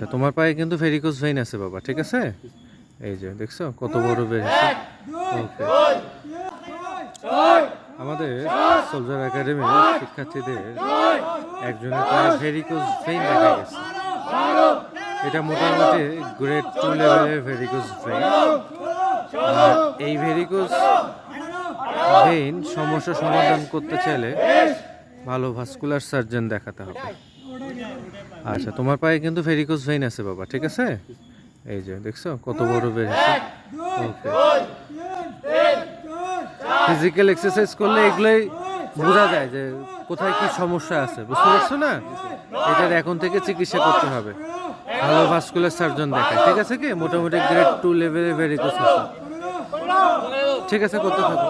আচ্ছা, তোমার পায়ে কিন্তু ভেরিকোজ ভেইন আছে বাবা, ঠিক আছে? এই যে দেখছো কত বড় বেরিয়েছে। ওকে, আমাদের সোলজার একাডেমির শিক্ষার্থীদের একজনের পায়ে ভেরিকোজ ভেইন দেখা গেছে। এটা মোটামুটি গ্রেড 2 লেভেলের ভেরিকোজ ভেইন। আর এই ভেরিকোজ ভেইন সমস্যা সমাধান করতে চাইলে ভালো ভাস্কুলার সার্জন দেখাতে হবে। আচ্ছা, তোমার পায়ে কিন্তু ভেরিকোজ ভেইন আছে বাবা, ঠিক আছে? এই যে দেখছো কত বড় বেরিয়েছে। ওকে, ফিজিক্যাল এক্সারসাইজ করলে এগুলোই বোঝা যায় যে কোথায় কি সমস্যা আছে, বুঝতে পারছো না? এটার এখন থেকে চিকিৎসা করতে হবে। ভালো ভাস্কুলার সার্জন দেখায়, ঠিক আছে? কি মোটামুটি গ্রেড 2 লেভেলের ভেরিকোজ আছে। ঠিক আছে, করতে থাকো,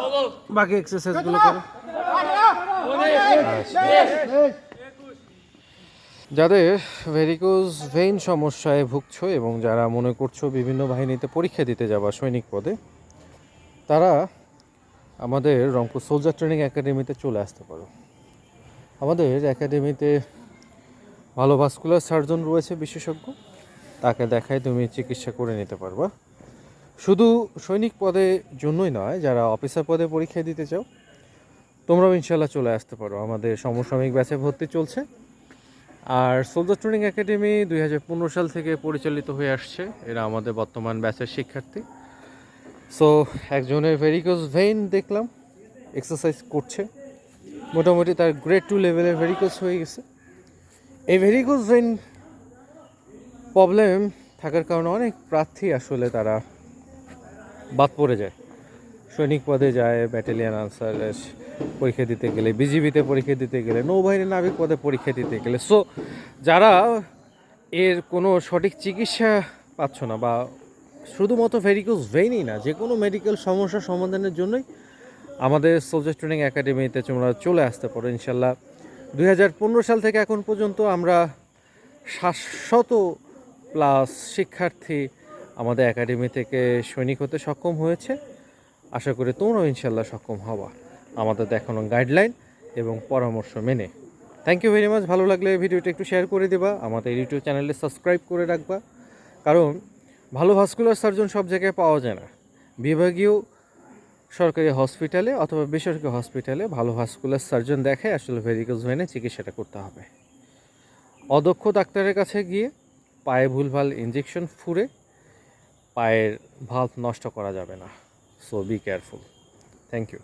বাকি এক্সারসাইজগুলো করো। যাদের ভেরিকোজ ভেইন সমস্যায় ভুগছো এবং যারা মনে করছো বিভিন্ন বাহিনীতে পরীক্ষা দিতে যাবা সৈনিক পদে, তারা আমাদের রংপুর সোলজার ট্রেনিং একাডেমিতে চলে আসতে পারো। আমাদের একাডেমিতে ভালো ভাস্কুলার সার্জন রয়েছে বিশেষজ্ঞ, তাকে দেখায় তুমি চিকিৎসা করে নিতে পারবা। শুধু সৈনিক পদে জন্যই নয়, যারা অফিসার পদে পরীক্ষা দিতে চাও তোমরাও ইনশাল্লাহ চলে আসতে পারো। আমাদের সমসাময়িক ব্যাচে ভর্তি চলছে। আর সোলজার ট্রেনিং একাডেমি 2015 সাল থেকে পরিচালিত হয়ে আসছে, এরা আমাদের বর্তমান ব্যাচের শিক্ষার্থী। সো একজনের ভেরিকোজ ভেইন দেখলাম এক্সারসাইজ করছে, মোটামুটি তার গ্রেড 2 লেভেলের ভেরিকোজ হয়ে গেছে। এই ভেরিকোজ ভেইন প্রবলেম থাকার কারণে অনেক প্রার্থী আসলে তারা বাদ পড়ে যায়। সৈনিক পদে যায়, ব্যাটালিয়ান আনসার পরীক্ষা দিতে গেলে, বিজিবিতে পরীক্ষা দিতে গেলে, নৌবাহিনীর নাবিক পদে পরীক্ষা দিতে গেলে। সো যারা এর কোনো সঠিক চিকিৎসা পাচ্ছ না, বা শুধুমাত্র ভেরিকোজ ভেইনই না, যে কোনো মেডিকেল সমস্যা সমাধানের জন্যই আমাদের সোলজার ট্রেনিং একাডেমিতে তোমরা চলে আসতে পারো ইনশাল্লাহ। 2015 সাল থেকে এখন পর্যন্ত আমরা 700+ শিক্ষার্থী আমাদের একাডেমি থেকে সৈনিক হতে সক্ষম হয়েছে। আশা করি তোমরাও ইনশাল্লাহ সক্ষম হওয়া আমাদের দেখানো গাইডলাইন এবং পরামর্শ মেনে। Thank you very much. ভালো লাগলে ভিডিওটা একটু শেয়ার করে দেবা, আমাদের ইউটিউব চ্যানেলে সাবস্ক্রাইব করে রাখবা। কারণ ভালো ভাস্কুলার সার্জন সব জায়গায় পাওয়া যায় না। বিভাগীয় সরকারি হসপিটালে অথবা বেসরকারি হসপিটালে ভালো ভাস্কুলার সার্জন দেখায় আসলে ভেরিকোজ ভেইনে চিকিৎসাটা করতে হবে। অদক্ষ ডাক্তারের কাছে গিয়ে পায়ে ভুলভাল ইঞ্জেকশন ফুরে পায়ের ভাল্ব নষ্ট করা যাবে না। So be careful. Thank you.